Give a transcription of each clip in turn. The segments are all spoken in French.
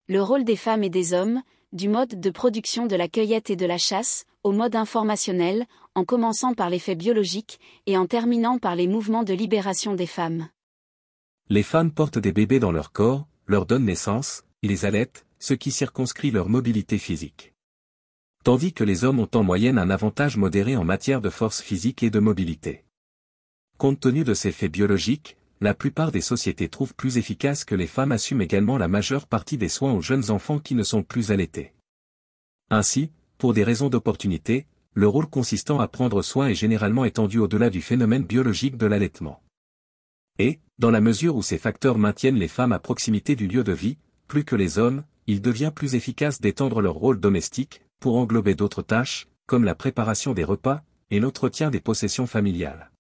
Le rôle des femmes et des hommes, du mode de production de la cueillette et de la chasse, au mode informationnel, en commençant par les faits biologiques, et en terminant par les mouvements de libération des femmes. Les femmes portent des bébés dans leur corps, leur donnent naissance, et les allaitent, ce qui circonscrit leur mobilité physique. Tandis que les hommes ont en moyenne un avantage modéré en matière de force physique et de mobilité. Compte tenu de ces faits biologiques, la plupart des sociétés trouvent plus efficace que les femmes assument également la majeure partie des soins aux jeunes enfants qui ne sont plus allaités. Ainsi, pour des raisons d'opportunité, le rôle consistant à prendre soin est généralement étendu au-delà du phénomène biologique de l'allaitement. Et, dans la mesure où ces facteurs maintiennent les femmes à proximité du lieu de vie, plus que les hommes, il devient plus efficace d'étendre leur rôle domestique, pour englober d'autres tâches, comme la préparation des repas, et l'entretien des possessions familiales.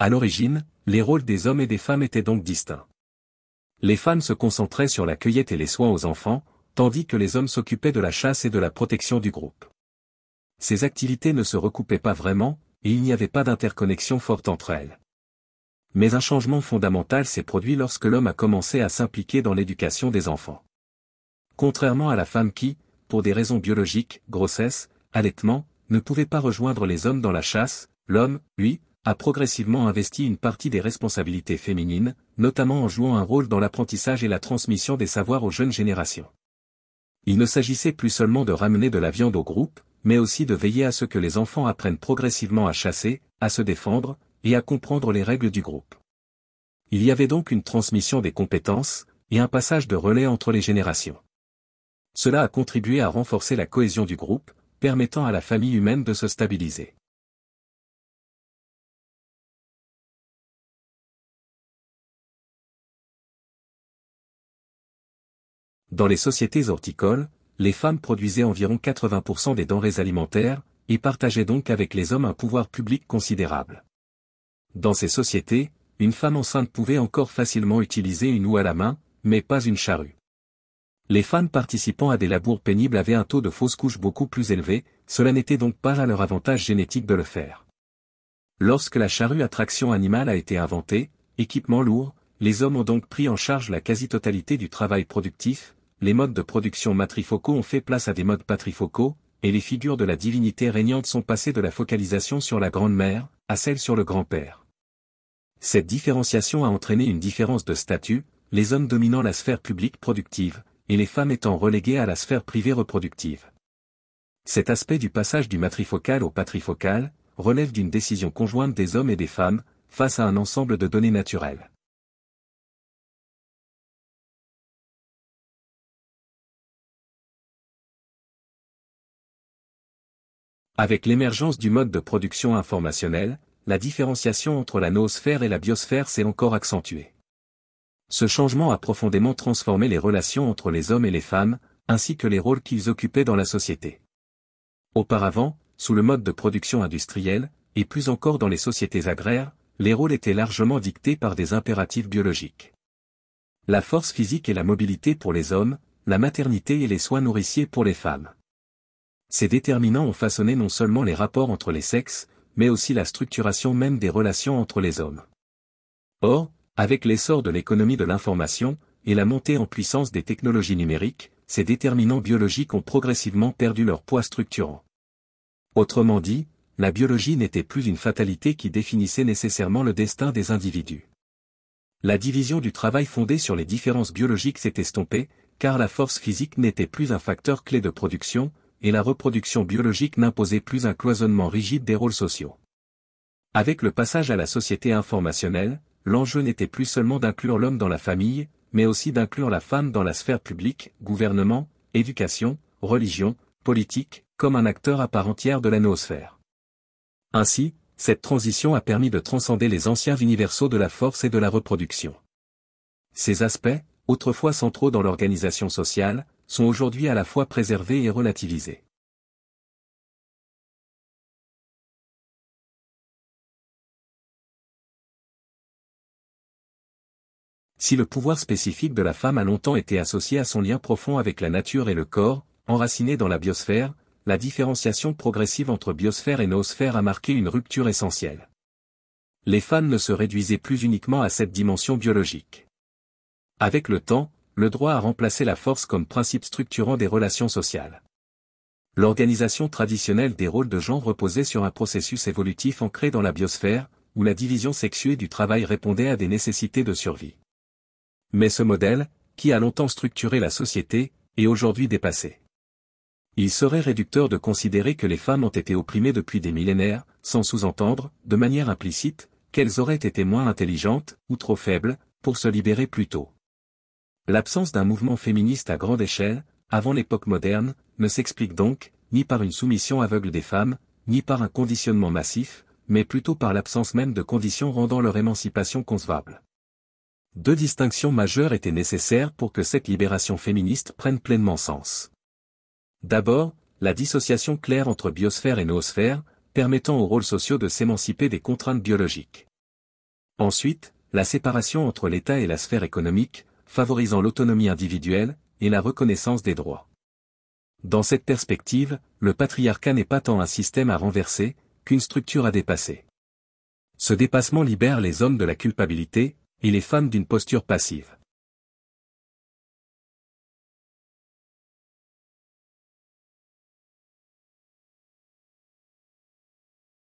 À l'origine, les rôles des hommes et des femmes étaient donc distincts. Les femmes se concentraient sur la cueillette et les soins aux enfants, tandis que les hommes s'occupaient de la chasse et de la protection du groupe. Ces activités ne se recoupaient pas vraiment, et il n'y avait pas d'interconnexion forte entre elles. Mais un changement fondamental s'est produit lorsque l'homme a commencé à s'impliquer dans l'éducation des enfants. Contrairement à la femme qui, pour des raisons biologiques, grossesse, allaitement, ne pouvait pas rejoindre les hommes dans la chasse, l'homme, lui, a progressivement investi une partie des responsabilités féminines, notamment en jouant un rôle dans l'apprentissage et la transmission des savoirs aux jeunes générations. Il ne s'agissait plus seulement de ramener de la viande au groupe, mais aussi de veiller à ce que les enfants apprennent progressivement à chasser, à se défendre, et à comprendre les règles du groupe. Il y avait donc une transmission des compétences, et un passage de relais entre les générations. Cela a contribué à renforcer la cohésion du groupe, permettant à la famille humaine de se stabiliser. Dans les sociétés horticoles, les femmes produisaient environ 80% des denrées alimentaires, et partageaient donc avec les hommes un pouvoir public considérable. Dans ces sociétés, une femme enceinte pouvait encore facilement utiliser une houe à la main, mais pas une charrue. Les femmes participant à des labours pénibles avaient un taux de fausse couche beaucoup plus élevé, cela n'était donc pas à leur avantage génétique de le faire. Lorsque la charrue à traction animale a été inventée, équipement lourd, les hommes ont donc pris en charge la quasi-totalité du travail productif, les modes de production matrifocaux ont fait place à des modes patrifocaux, et les figures de la divinité régnante sont passées de la focalisation sur la grande-mère, à celle sur le grand-père. Cette différenciation a entraîné une différence de statut, les hommes dominant la sphère publique productive, et les femmes étant reléguées à la sphère privée reproductive. Cet aspect du passage du matrifocal au patrifocal, relève d'une décision conjointe des hommes et des femmes, face à un ensemble de données naturelles. Avec l'émergence du mode de production informationnel, la différenciation entre la noosphère et la biosphère s'est encore accentuée. Ce changement a profondément transformé les relations entre les hommes et les femmes, ainsi que les rôles qu'ils occupaient dans la société. Auparavant, sous le mode de production industrielle, et plus encore dans les sociétés agraires, les rôles étaient largement dictés par des impératifs biologiques. La force physique et la mobilité pour les hommes, la maternité et les soins nourriciers pour les femmes. Ces déterminants ont façonné non seulement les rapports entre les sexes, mais aussi la structuration même des relations entre les hommes. Or, avec l'essor de l'économie de l'information, et la montée en puissance des technologies numériques, ces déterminants biologiques ont progressivement perdu leur poids structurant. Autrement dit, la biologie n'était plus une fatalité qui définissait nécessairement le destin des individus. La division du travail fondée sur les différences biologiques s'est estompée, car la force physique n'était plus un facteur clé de production, et la reproduction biologique n'imposait plus un cloisonnement rigide des rôles sociaux. Avec le passage à la société informationnelle, l'enjeu n'était plus seulement d'inclure l'homme dans la famille, mais aussi d'inclure la femme dans la sphère publique, gouvernement, éducation, religion, politique, comme un acteur à part entière de la noosphère. Ainsi, cette transition a permis de transcender les anciens universaux de la force et de la reproduction. Ces aspects, autrefois centraux dans l'organisation sociale, sont aujourd'hui à la fois préservés et relativisés. Si le pouvoir spécifique de la femme a longtemps été associé à son lien profond avec la nature et le corps, enraciné dans la biosphère, la différenciation progressive entre biosphère et noosphère a marqué une rupture essentielle. Les femmes ne se réduisaient plus uniquement à cette dimension biologique. Avec le temps, le droit a remplacé la force comme principe structurant des relations sociales. L'organisation traditionnelle des rôles de genre reposait sur un processus évolutif ancré dans la biosphère, où la division sexuée du travail répondait à des nécessités de survie. Mais ce modèle, qui a longtemps structuré la société, est aujourd'hui dépassé. Il serait réducteur de considérer que les femmes ont été opprimées depuis des millénaires, sans sous-entendre, de manière implicite, qu'elles auraient été moins intelligentes, ou trop faibles, pour se libérer plus tôt. L'absence d'un mouvement féministe à grande échelle, avant l'époque moderne, ne s'explique donc, ni par une soumission aveugle des femmes, ni par un conditionnement massif, mais plutôt par l'absence même de conditions rendant leur émancipation concevable. Deux distinctions majeures étaient nécessaires pour que cette libération féministe prenne pleinement sens. D'abord, la dissociation claire entre biosphère et noosphère, permettant aux rôles sociaux de s'émanciper des contraintes biologiques. Ensuite, la séparation entre l'État et la sphère économique, favorisant l'autonomie individuelle et la reconnaissance des droits. Dans cette perspective, le patriarcat n'est pas tant un système à renverser, qu'une structure à dépasser. Ce dépassement libère les hommes de la culpabilité, et les femmes d'une posture passive.